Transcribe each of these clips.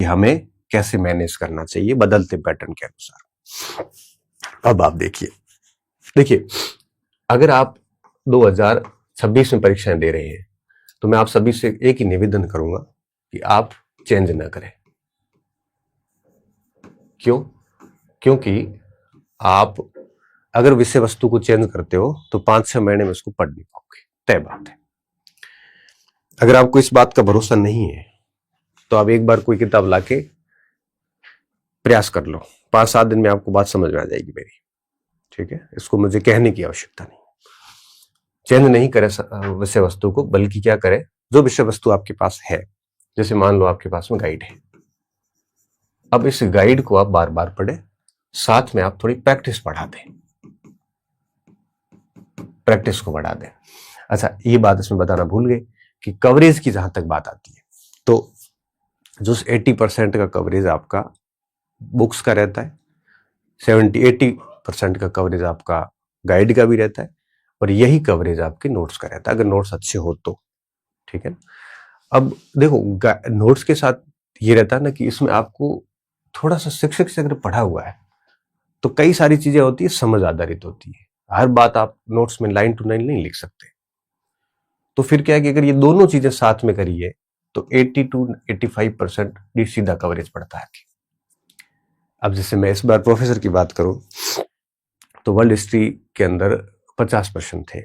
हमें कैसे मैनेज करना चाहिए बदलते पैटर्न के अनुसार। अब आप देखिए अगर आप 2026 में परीक्षाएं दे रहे हैं तो मैं आप सभी से एक ही निवेदन करूंगा कि आप चेंज ना करें। क्यों? क्योंकि आप अगर विषय वस्तु को चेंज करते हो तो 5-6 महीने में उसको पढ़ नहीं पाओगे, तय बात है। अगर आपको इस बात का भरोसा नहीं है तो आप एक बार कोई किताब लाके प्रयास कर लो, 5-7 दिन में आपको बात समझ में आ जाएगी मेरी, ठीक है। इसको मुझे कहने की आवश्यकता नहीं। चेंज नहीं करे विषय वस्तु को, बल्कि क्या करे, जो विषय वस्तु आपके पास है, जैसे मान लो आपके पास में गाइड है, अब इस गाइड को आप बार बार पढ़े, साथ में आप थोड़ी प्रैक्टिस बढ़ा दें, प्रैक्टिस को बढ़ा दें। अच्छा, ये बात इसमें बताना भूल गए कि कवरेज की जहां तक बात आती है तो जो 80% का कवरेज आपका बुक्स का रहता है, 70-80% का कवरेज आपका गाइड का भी रहता है, और यही कवरेज आपके नोट्स का रहता है, अगर नोट्स अच्छे हो तो, ठीक है। अब देखो, नोट्स के साथ ये रहता है ना कि इसमें आपको थोड़ा सा शिक्षक से अगर पढ़ा हुआ है तो कई सारी चीजें होती है समझ आधारित होती है, हर बात आप नोट्स में लाइन टू लाइन नहीं लिख सकते। तो फिर क्या है कि अगर ये दोनों चीजें साथ में करिए तो 80-85% सीधा कवरेज पड़ता है। अब जैसे मैं इस बार प्रोफेसर की बात करूं तो वर्ल्ड हिस्ट्री के अंदर 50 प्रश्न थे,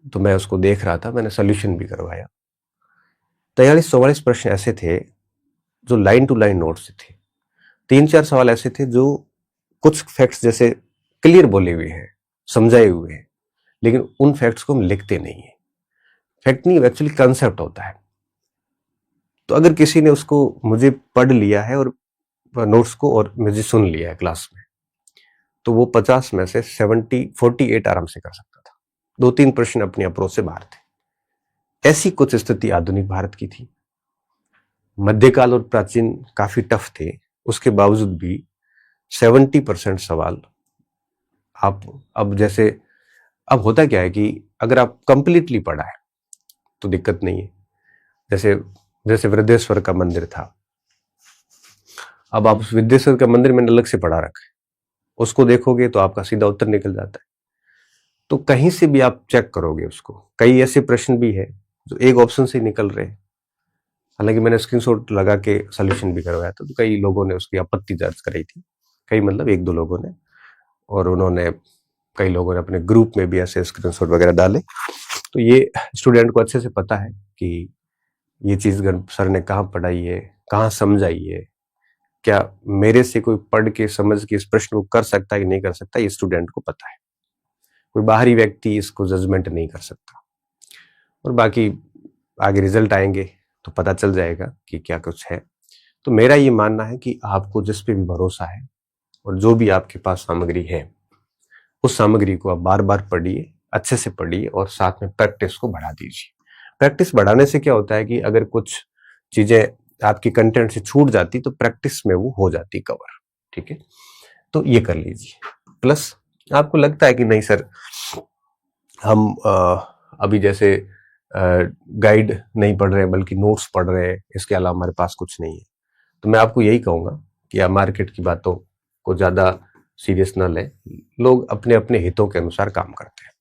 तो मैं उसको देख रहा था, मैंने सोल्यूशन भी करवाया। 43-44 प्रश्न ऐसे थे जो लाइन टू लाइन नोट्स थे, 3-4 सवाल ऐसे थे जो कुछ फैक्ट्स जैसे क्लियर बोले हुए हैं, समझाए हुए हैं, लेकिन उन फैक्ट्स को हम लिखते नहीं है। फैक्ट नहीं, एक्चुअली कंसेप्ट होता है। तो अगर किसी ने उसको मुझे पढ़ लिया है और नोट्स को और मुझे सुन लिया है क्लास में, तो वो 50 में से 48 आराम से कर सकता था। 2-3 प्रश्न अपनी अप्रोच से बाहर थे। ऐसी कुछ स्थिति आधुनिक भारत की थी। मध्यकाल और प्राचीन काफी टफ थे, उसके बावजूद भी 70% सवाल आप, अब जैसे अब होता क्या है कि अगर आप कंप्लीटली पढ़ा है तो दिक्कत नहीं है। जैसे वृद्धेश्वर का मंदिर था, अब आप उस वृद्धेश्वर का मंदिर मैंने अलग से पढ़ा रखा है, उसको देखोगे तो आपका सीधा उत्तर निकल जाता है। तो कहीं से भी आप चेक करोगे उसको, कई ऐसे प्रश्न भी है जो एक ऑप्शन से निकल रहे हैं। हालांकि मैंने स्क्रीनशॉट लगा के सॉल्यूशन भी करवाया था, तो कई लोगों ने उसकी आपत्ति दर्ज कराई थी, कई मतलब 1-2 लोगों ने, और उन्होंने कई लोगों ने अपने ग्रुप में भी ऐसे स्क्रीनशॉट वगैरह डाले। तो ये स्टूडेंट को अच्छे से पता है कि ये चीज सर ने कहाँ पढ़ाई है, कहाँ समझाई है, क्या मेरे से कोई पढ़ के समझ के इस प्रश्न को कर सकता है कि नहीं कर सकता, ये स्टूडेंट को पता है। कोई बाहरी व्यक्ति इसको जजमेंट नहीं कर सकता। और बाकी आगे रिजल्ट आएंगे तो पता चल जाएगा कि क्या कुछ है। तो मेरा ये मानना है कि आपको जिस पे भी भरोसा है और जो भी आपके पास सामग्री है, उस सामग्री को आप बार बार पढ़िए, अच्छे से पढ़िए, और साथ में प्रैक्टिस को बढ़ा दीजिए। प्रैक्टिस बढ़ाने से क्या होता है कि अगर कुछ चीजें आपकी कंटेंट से छूट जाती तो प्रैक्टिस में वो हो जाती कवर, ठीक है। तो ये कर लीजिए। प्लस आपको लगता है कि नहीं सर, हम अभी जैसे गाइड नहीं पढ़ रहे हैं बल्कि नोट्स पढ़ रहे हैं, इसके अलावा हमारे पास कुछ नहीं है, तो मैं आपको यही कहूंगा कि आप मार्केट की बातों को ज्यादा सीरियस न लें। लोग अपने अपने हितों के अनुसार काम करते हैं।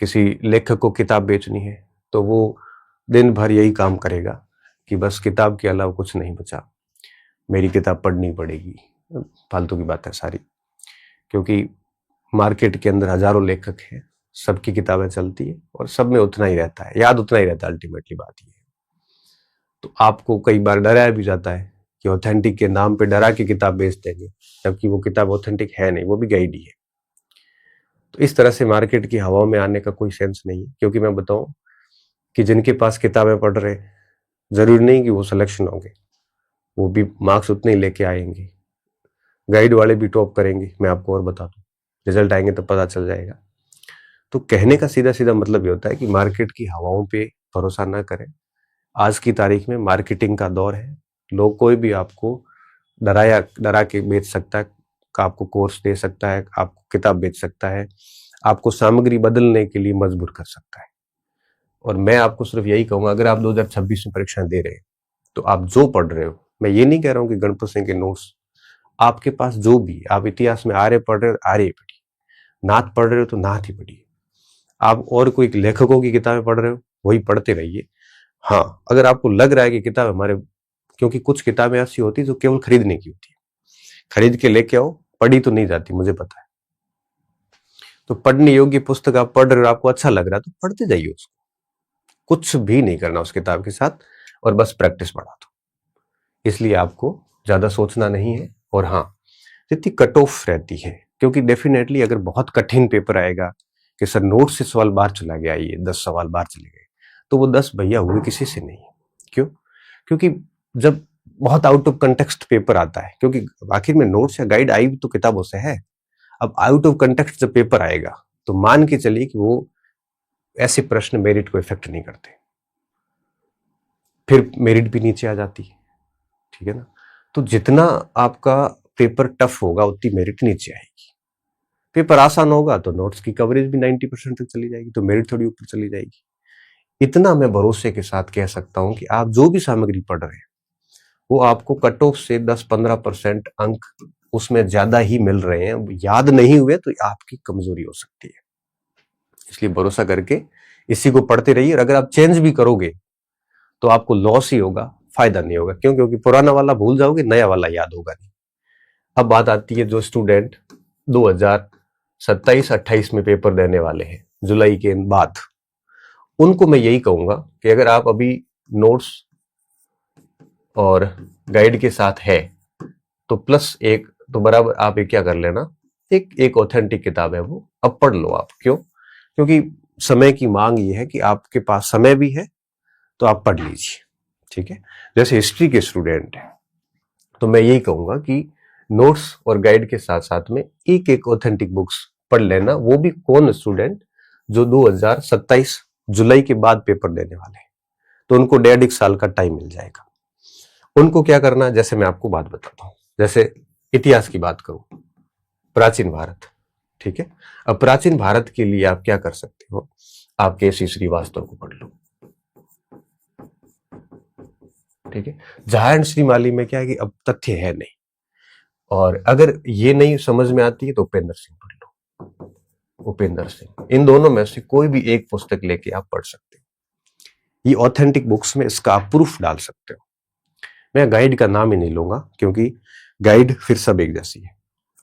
किसी लेखक को किताब बेचनी है तो वो दिन भर यही काम करेगा कि बस किताब के अलावा कुछ नहीं बचा, मेरी किताब पढ़नी पड़ेगी। फालतू की बात है सारी, क्योंकि मार्केट के अंदर हजारों लेखक हैं, सबकी किताबें चलती है और सब में उतना ही रहता है, याद उतना ही रहता है। अल्टीमेटली बात ये है। तो आपको कई बार डराया भी जाता है कि ऑथेंटिक के नाम पे डरा के किताब बेच देंगे, जबकि वो किताब ऑथेंटिक है नहीं, वो भी गाइड ही है। तो इस तरह से मार्केट की हवाओं में आने का कोई सेंस नहीं है। क्योंकि मैं बताऊं कि जिनके पास किताबें पढ़ रहे, जरूरी नहीं कि वो सिलेक्शन होंगे, वो भी मार्क्स उतने ही लेके आएंगे। गाइड वाले भी टॉप करेंगे, मैं आपको और बता दूं, रिजल्ट आएंगे तो पता चल जाएगा। तो कहने का सीधा सीधा मतलब ये होता है कि मार्केट की हवाओं पे भरोसा ना करें। आज की तारीख में मार्केटिंग का दौर है, लोग कोई भी आपको डरा के बेच सकता है, आपको कोर्स दे सकता है, आपको किताब बेच सकता है, आपको सामग्री बदलने के लिए मजबूर कर सकता है। और मैं आपको सिर्फ यही कहूंगा, अगर आप 2026 में परीक्षा दे रहे हैं तो आप जो पढ़ रहे हो, मैं ये नहीं कह रहा हूं कि गणपत सिंह के नोट्स आपके पास जो भी, आप इतिहास में आर्य पढ़ रहे हो आर्य ही पढ़िए, नाथ पढ़ रहे हो तो नाथ ही पढ़िए, आप और कोई लेखकों की किताबें पढ़ रहे हो वही पढ़ते रहिए। हाँ, अगर आपको लग रहा है कि किताब हमारे, क्योंकि कुछ किताबें ऐसी होती है जो केवल खरीदने की होती है, खरीद के लेके आओ, पढ़ी तो नहीं जाती, मुझे पता है। तो पढ़ने योग्य पुस्तक आप पढ़ रहे हो, आपको अच्छा लग रहा है तो पढ़ते जाइए उसको, कुछ भी नहीं करना उस किताब के साथ, और बस प्रैक्टिस बढ़ा दो। इसलिए आपको ज्यादा सोचना नहीं है। और हाँ, जितनी कट ऑफ रहती है, क्योंकि डेफिनेटली अगर बहुत कठिन पेपर आएगा कि सर नोट से सवाल बाहर चला गया, ये 10 सवाल बाहर चले गए, तो वो 10 भैया हुए किसी से नहीं। क्यों? क्योंकि जब बहुत आउट ऑफ कंटेक्स्ट पेपर आता है, क्योंकि आखिर में नोट्स या गाइड आई तो किताबों से है, अब आउट ऑफ कंटेक्स्ट जब पेपर आएगा तो मान के चलिए कि वो ऐसे प्रश्न मेरिट को इफेक्ट नहीं करते, फिर मेरिट भी नीचे आ जाती है, ठीक है ना। तो जितना आपका पेपर टफ होगा उतनी मेरिट नीचे आएगी, पेपर आसान होगा तो नोट्स की कवरेज भी 90% तक चली जाएगी, तो मेरिट थोड़ी ऊपर चली जाएगी। इतना मैं भरोसे के साथ कह सकता हूं कि आप जो भी सामग्री पढ़ रहे हैं वो आपको कट ऑफ से 10-15% अंक उसमें ज्यादा ही मिल रहे हैं, याद नहीं हुए तो आपकी कमजोरी हो सकती है। इसलिए भरोसा करके इसी को पढ़ते रहिए, और अगर आप चेंज भी करोगे तो आपको लॉस ही होगा, फायदा नहीं होगा। क्यों? क्योंकि पुराना वाला भूल जाओगे, नया वाला याद होगा नहीं। अब बात आती है जो स्टूडेंट 2027-28 में पेपर देने वाले हैं जुलाई के बाद, उनको मैं यही कहूंगा कि अगर आप अभी नोट्स और गाइड के साथ है तो प्लस एक तो बराबर आप एक क्या कर लेना, एक ऑथेंटिक किताब है वो अब पढ़ लो आप। क्यों? क्योंकि समय की मांग ये है कि आपके पास समय भी है तो आप पढ़ लीजिए, ठीक है। जैसे हिस्ट्री के स्टूडेंट है तो मैं यही कहूंगा कि नोट्स और गाइड के साथ साथ में एक ऑथेंटिक बुक्स पढ़ लेना, वो भी कौन स्टूडेंट जो 2027 जुलाई के बाद पेपर देने वाले हैं, तो उनको 1.5 साल का टाइम मिल जाएगा। उनको क्या करना, जैसे मैं आपको बात बताता हूं, जैसे इतिहास की बात करूं, प्राचीन भारत, ठीक है। अब प्राचीन भारत के लिए आप क्या कर सकते हो, आप केसी श्रीवास्तव को पढ़ लो, ठीक है। जहां एंड श्रीमाली में क्या है कि अब तथ्य है नहीं, और अगर ये नहीं समझ में आती है तो उपेंद्र सिंह पढ़ लो, उपेंद्र सिंह। इन दोनों में से कोई भी एक पुस्तक लेके आप पढ़ सकते हो, ये ऑथेंटिक बुक्स में इसका आप प्रूफ डाल सकते हो। मैं गाइड का नाम ही नहीं लूंगा क्योंकि गाइड फिर सब एक जैसी है।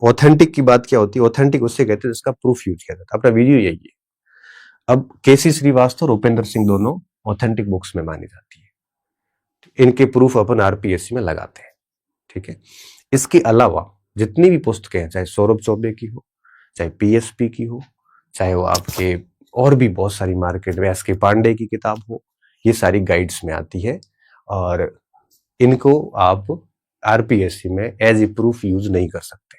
ऑथेंटिक की बात क्या होती है, ऑथेंटिक उससे कहते हैं जिसका प्रूफ यूज किया जाता है। अपना वीडियो यही है। अब केसी श्रीवास्तव और उपेंद्र सिंह दोनों ऑथेंटिक बुक्स में मानी जाती है, इनके प्रूफ अपन आरपीएससी में लगाते हैं, ठीक है। इसके अलावा जितनी भी पुस्तकें हैं, चाहे सौरभ चौबे की हो, चाहे पीएसपी की हो, चाहे वो आपके और भी बहुत सारी मार्केट में एसके पांडे की किताब हो, ये सारी गाइड्स में आती है, और इनको आप आरपीएससी में एज ए प्रूफ यूज नहीं कर सकते,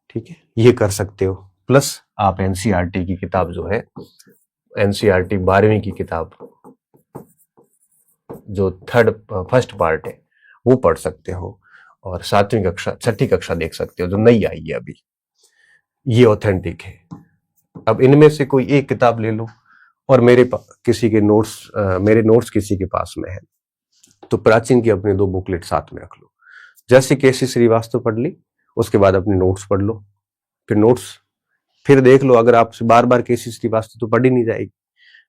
ठीक है। ये कर सकते हो। प्लस आप एनसीईआरटी की किताब जो है, एनसीईआरटी 12वीं की किताब जो फर्स्ट पार्ट है वो पढ़ सकते हो, और 7वीं कक्षा 6ठी कक्षा देख सकते हो जो नई आई है अभी, ये ऑथेंटिक है। अब इनमें से कोई एक किताब ले लो, और किसी के नोट्स मेरे नोट्स किसी के पास में है तो प्राचीन की अपने 2 बुकलेट साथ में रख लो। जैसे केसी श्रीवास्तव पढ़ ली, उसके बाद अपने नोट्स पढ़ लो, फिर नोट्स फिर देख लो। अगर आपसे बार बार केसी श्रीवास्तव तो पढ़ी नहीं जाएगी,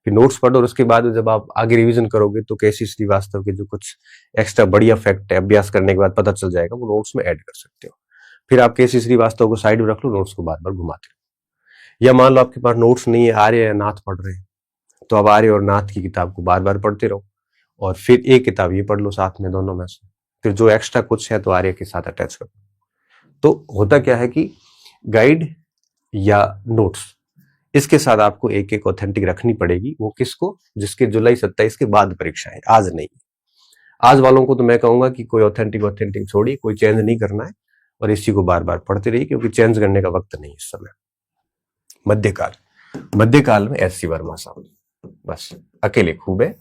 फिर नोट्स पढ़ो, और उसके बाद जब आप आगे रिवीजन करोगे तो केसी श्रीवास्तव के जो कुछ एक्स्ट्रा बढ़िया फैक्ट है अभ्यास करने के बाद पता चल जाएगा, वो नोट्स में ऐड कर सकते हो। फिर आप केसी श्रीवास्तव को साइड में रख लो, नोट्स को बार बार घुमाते रहो। या मान लो आपके पास नोट्स नहीं है, आर्य या नाथ पढ़ रहे हैं, तो आप आर्य और नाथ की किताब को बार बार पढ़ते रहो, और फिर एक किताब ये पढ़ लो साथ में, दोनों में से फिर जो एक्स्ट्रा कुछ है तो आर्य के साथ अटैच कर दो। तो होता क्या है कि गाइड या नोट्स, इसके साथ आपको एक ऑथेंटिक रखनी पड़ेगी। वो किसको? जिसके जुलाई 27 के बाद परीक्षा है, आज नहीं। आज वालों को तो मैं कहूंगा कि कोई ऑथेंटिक छोड़िए, कोई चेंज नहीं करना है, और इसी को बार बार पढ़ते रहिए, क्योंकि चेंज करने का वक्त नहीं इस समय। मध्यकाल में एस सी वर्मा साहब बस अकेले खूब है,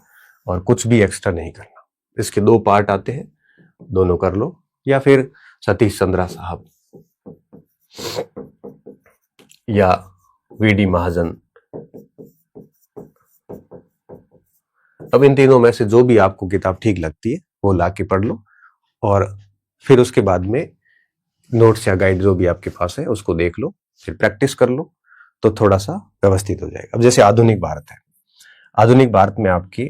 और कुछ भी एक्स्ट्रा नहीं करना। इसके 2 पार्ट आते हैं, दोनों कर लो, या फिर सतीश चंद्रा साहब या वीडी महाजन। अब इन तीनों में से जो भी आपको किताब ठीक लगती है वो ला के पढ़ लो, और फिर उसके बाद में नोट्स या गाइड जो भी आपके पास है उसको देख लो, फिर प्रैक्टिस कर लो, तो थोड़ा सा व्यवस्थित हो जाएगा। अब जैसे आधुनिक भारत है, आधुनिक भारत में आपकी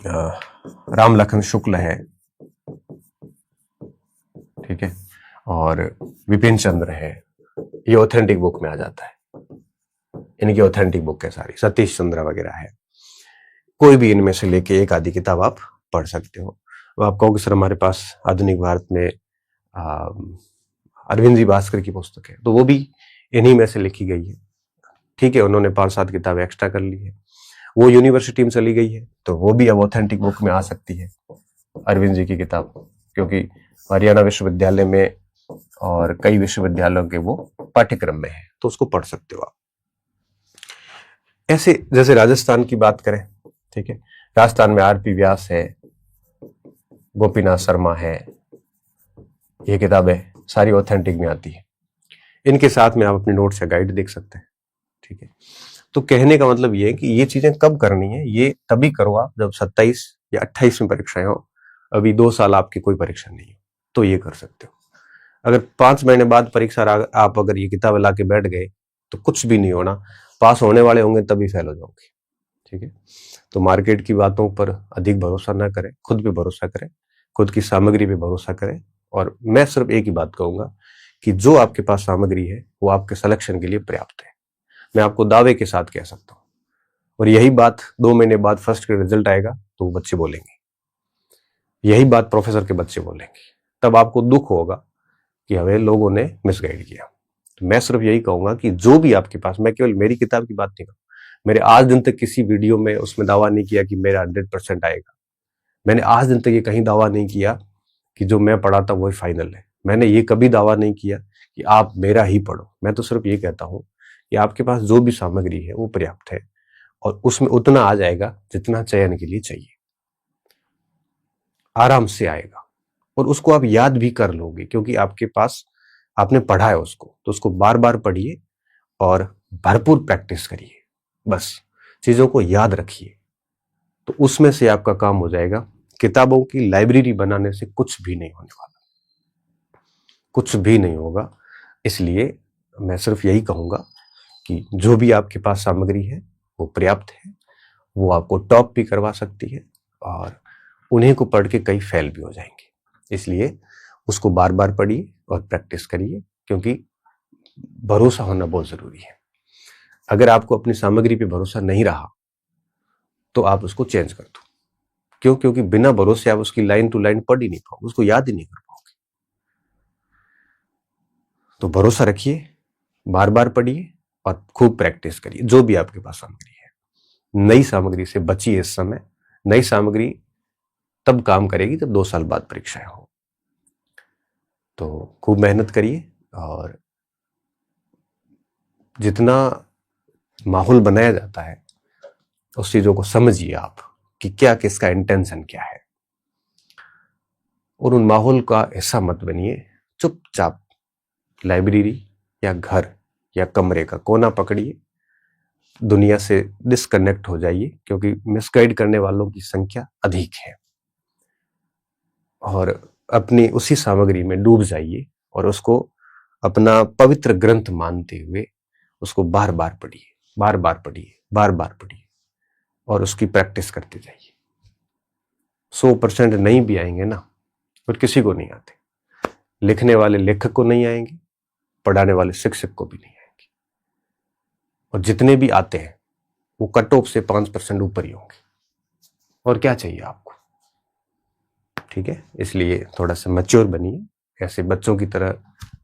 राम लखन शुक्ल है, ठीक है, और विपिन चंद्र है, ये ऑथेंटिक बुक में आ जाता है, इनकी ऑथेंटिक बुक है सारी, सतीश चंद्र वगैरह है। कोई भी इनमें से लेके एक आधी किताब आप पढ़ सकते हो। अब आप कहोगे सर हमारे पास आधुनिक भारत में अरविंद जी भास्कर की पुस्तक है, तो वो भी इन्हीं में से लिखी गई है, ठीक है, उन्होंने 5-7 किताबें एक्स्ट्रा कर ली है, वो यूनिवर्सिटी में चली गई है, तो वो भी अब ऑथेंटिक बुक में आ सकती है अरविंद जी की किताब, क्योंकि हरियाणा विश्वविद्यालय में और कई विश्वविद्यालयों के वो पाठ्यक्रम में है, तो उसको पढ़ सकते हो आप। ऐसे जैसे राजस्थान की बात करें, ठीक है, राजस्थान में आरपी व्यास है, गोपीनाथ शर्मा है, ये किताबें सारी ऑथेंटिक में आती है, इनके साथ में आप अपने नोट्स या गाइड देख सकते हैं, ठीक है। तो कहने का मतलब ये है कि ये चीजें कब करनी है, ये तभी करो आप जब 27 या 28 में परीक्षाएं हो, अभी 2 साल आपकी कोई परीक्षा नहीं हो, तो ये कर सकते हो। अगर 5 महीने बाद परीक्षा आप अगर ये किताबें ला के बैठ गए तो कुछ भी नहीं होना, पास होने वाले होंगे तभी फेल हो जाओगे, ठीक है। तो मार्केट की बातों पर अधिक भरोसा ना करें, खुद पे भरोसा करें, खुद की सामग्री पे भरोसा करें, और मैं सिर्फ एक ही बात कहूंगा कि जो आपके पास सामग्री है वो आपके सिलेक्शन के लिए पर्याप्त है, मैं आपको दावे के साथ कह सकता हूं। और यही बात 2 महीने बाद फर्स्ट का रिजल्ट आएगा तो वो बच्चे बोलेंगे, यही बात प्रोफेसर के बच्चे बोलेंगे, तब आपको दुख होगा कि हमें लोगों ने मिसगाइड किया। तो मैं सिर्फ यही कहूंगा कि जो भी आपके पास, मैं केवल मेरी किताब की बात नहीं करूं, मेरे आज दिन तक किसी वीडियो में उसमें दावा नहीं किया कि मेरा 100% आएगा, मैंने आज दिन तक ये कहीं दावा नहीं किया कि जो मैं पढ़ा था वही फाइनल है, मैंने ये कभी दावा नहीं किया कि आप मेरा ही पढ़ो। मैं तो सिर्फ ये कहता हूं कि आपके पास जो भी सामग्री है वो पर्याप्त है, और उसमें उतना आ जाएगा जितना चयन के लिए चाहिए, आराम से आएगा, और उसको आप याद भी कर लोगे क्योंकि आपके पास आपने पढ़ा है उसको, तो उसको बार बार पढ़िए और भरपूर प्रैक्टिस करिए, बस चीजों को याद रखिए, तो उसमें से आपका काम हो जाएगा। किताबों की लाइब्रेरी बनाने से कुछ भी नहीं होने वाला, कुछ भी नहीं होगा। इसलिए मैं सिर्फ यही कहूंगा कि जो भी आपके पास सामग्री है वो पर्याप्त है, वो आपको टॉप भी करवा सकती है, और उन्हीं को पढ़ के कई फेल भी हो जाएंगे। इसलिए उसको बार बार पढ़िए और प्रैक्टिस करिए, क्योंकि भरोसा होना बहुत जरूरी है। अगर आपको अपनी सामग्री पे भरोसा नहीं रहा तो आप उसको चेंज कर दो, क्यों? क्योंकि बिना भरोसे आप उसकी लाइन टू लाइन पढ़ ही नहीं पाओगे, उसको याद ही नहीं कर पाओगे। तो भरोसा रखिए, बार बार पढ़िए और खूब प्रैक्टिस करिए, जो भी आपके पास सामग्री है। नई सामग्री से बचिए इस समय, नई सामग्री तब काम करेगी जब 2 साल बाद परीक्षाएं हो। तो खूब मेहनत करिए, और जितना माहौल बनाया जाता है उस चीजों को समझिए आप कि क्या किसका इंटेंशन क्या है, और उन माहौल का हिस्सा मत बनिए। चुपचाप लाइब्रेरी या घर या कमरे का कोना पकड़िए, दुनिया से डिस्कनेक्ट हो जाइए, क्योंकि मिसगाइड करने वालों की संख्या अधिक है, और अपनी उसी सामग्री में डूब जाइए और उसको अपना पवित्र ग्रंथ मानते हुए उसको बार बार पढ़िए, बार बार पढ़िए, बार बार पढ़िए, और उसकी प्रैक्टिस करते जाइए। 100% नहीं भी आएंगे ना, और किसी को नहीं आते, लिखने वाले लेखक को नहीं आएंगे, पढ़ाने वाले शिक्षक को भी नहीं आएंगे, और जितने भी आते हैं वो कट ऑफ से 5% ऊपर ही होंगे, और क्या चाहिए आपको, ठीक है। इसलिए थोड़ा सा मैच्योर बनिए, ऐसे बच्चों की तरह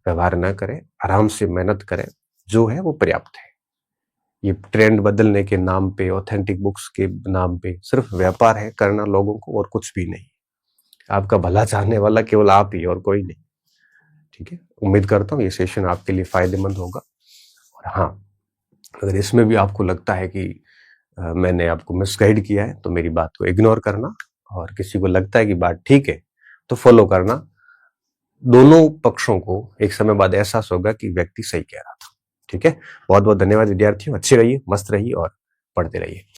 व्यवहार ना करें, आराम से मेहनत करें, जो है वो पर्याप्त है। ये ट्रेंड बदलने के नाम पे, ऑथेंटिक बुक्स के नाम पे सिर्फ व्यापार है करना लोगों को, और कुछ भी नहीं। आपका भला चाहने वाला केवल आप ही, और कोई नहीं, ठीक है। उम्मीद करता हूँ ये सेशन आपके लिए फायदेमंद होगा। और हाँ, अगर इसमें भी आपको लगता है कि मैंने आपको मिसगाइड किया है तो मेरी बात को इग्नोर करना, और किसी को लगता है कि बात ठीक है तो फॉलो करना। दोनों पक्षों को एक समय बाद एहसास होगा कि व्यक्ति सही कह रहा था, ठीक है। बहुत बहुत धन्यवाद विद्यार्थियों, अच्छे रहिए, मस्त रहिए और पढ़ते रहिए।